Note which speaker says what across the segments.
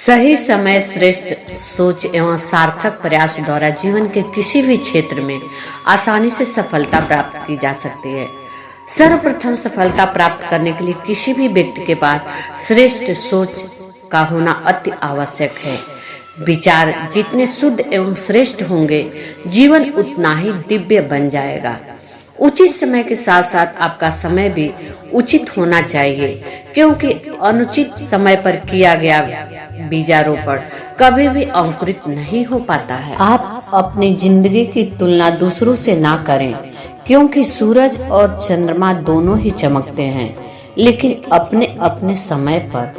Speaker 1: सही समय, श्रेष्ठ सोच एवं सार्थक प्रयास द्वारा जीवन के किसी भी क्षेत्र में आसानी से सफलता प्राप्त की जा सकती है। सर्वप्रथम सफलता प्राप्त करने के लिए किसी भी व्यक्ति के पास श्रेष्ठ सोच का होना अति आवश्यक है। विचार जितने शुद्ध एवं श्रेष्ठ होंगे, जीवन उतना ही दिव्य बन जाएगा। उचित समय के साथ साथ आपका समय भी उचित होना चाहिए, क्योंकि अनुचित समय पर किया गया बीजारोपण कभी भी अंकुरित नहीं हो पाता है। आप अपनी जिंदगी की तुलना दूसरों से ना करें, क्योंकि सूरज और चंद्रमा दोनों ही चमकते हैं, लेकिन अपने अपने समय पर।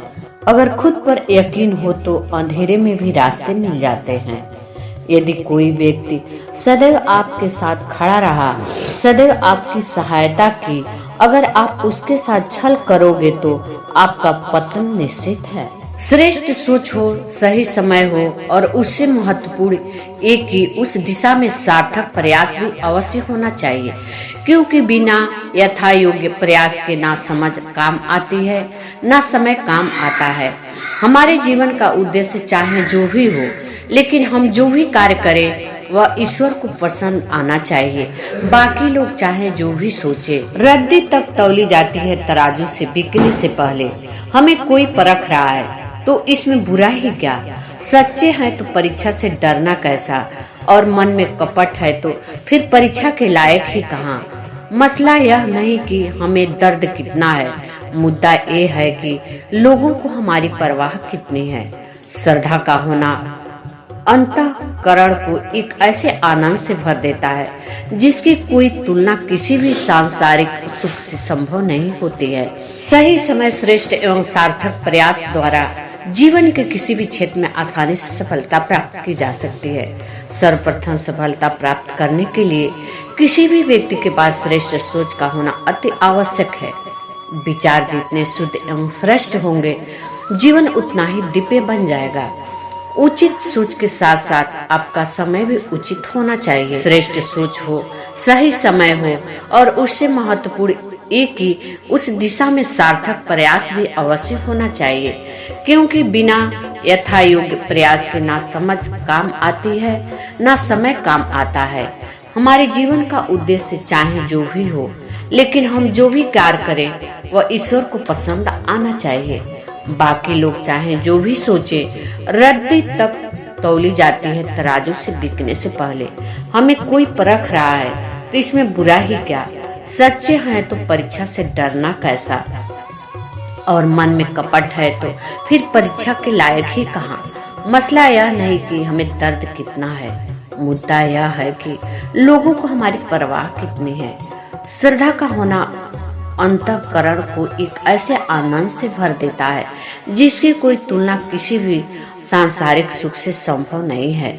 Speaker 1: अगर खुद पर यकीन हो तो अंधेरे में भी रास्ते मिल जाते हैं। यदि कोई व्यक्ति सदैव आपके साथ खड़ा रहा, सदैव आपकी सहायता की, अगर आप उसके साथ छल करोगे तो आपका पतन निश्चित है। श्रेष्ठ सोच हो, सही समय हो और उससे महत्वपूर्ण एक ही उस दिशा में सार्थक प्रयास भी अवश्य होना चाहिए, क्योंकि बिना यथा योग्य प्रयास के ना समझ काम आती है, ना समय काम आता है। हमारे जीवन का उद्देश्य चाहे जो भी हो, लेकिन हम जो भी कार्य करें वह ईश्वर को पसंद आना चाहिए। बाकी लोग चाहे जो भी सोचे। रद्दी तक तौली जाती है तराजू से बिकने से पहले। हमें कोई परख रहा है तो इसमें बुरा ही क्या। सच्चे हैं तो परीक्षा से डरना कैसा, और मन में कपट है तो फिर परीक्षा के लायक ही कहाँ। मसला यह नहीं कि हमें दर्द कितना है, मुद्दा ये है कि लोगों को हमारी परवाह कितनी है। श्रद्धा का होना अंतःकरण को एक ऐसे आनंद से भर देता है जिसकी कोई तुलना किसी भी सांसारिक सुख से संभव नहीं होती है। सही समय, श्रेष्ठ एवं सार्थक प्रयास द्वारा जीवन के किसी भी क्षेत्र में आसानी से सफलता प्राप्त की जा सकती है। सर्वप्रथम सफलता प्राप्त करने के लिए किसी भी व्यक्ति के पास श्रेष्ठ सोच का होना अति आवश्यक है। विचार जितने शुद्ध एवं श्रेष्ठ होंगे, जीवन उतना ही दिव्य बन जाएगा। उचित सोच के साथ साथ आपका समय भी उचित होना चाहिए। श्रेष्ठ सोच हो, सही समय हो और उससे महत्वपूर्ण एक ही उस दिशा में सार्थक प्रयास भी अवश्य होना चाहिए, क्योंकि बिना यथा योग्य प्रयास के ना समझ काम आती है, ना समय काम आता है। हमारे जीवन का उद्देश्य चाहे जो भी हो, लेकिन हम जो भी कार्य करें वह ईश्वर को पसंद आना चाहिए। बाकी लोग चाहे जो भी सोचे, रद्दी तक तौली जाती है तराजू से बिकने से पहले। हमें कोई परख रहा है तो इसमें बुरा ही क्या। सच्चे हैं तो परीक्षा से डरना कैसा, और मन में कपट है तो फिर परीक्षा के लायक ही कहाँ। मसला यह नहीं कि हमें दर्द कितना है, मुद्दा यह है कि लोगों को हमारी परवाह कितनी है। श्रद्धा का होना अंतःकरण को एक ऐसे आनंद से भर देता है जिसकी कोई तुलना किसी भी सांसारिक सुख से संभव नहीं है।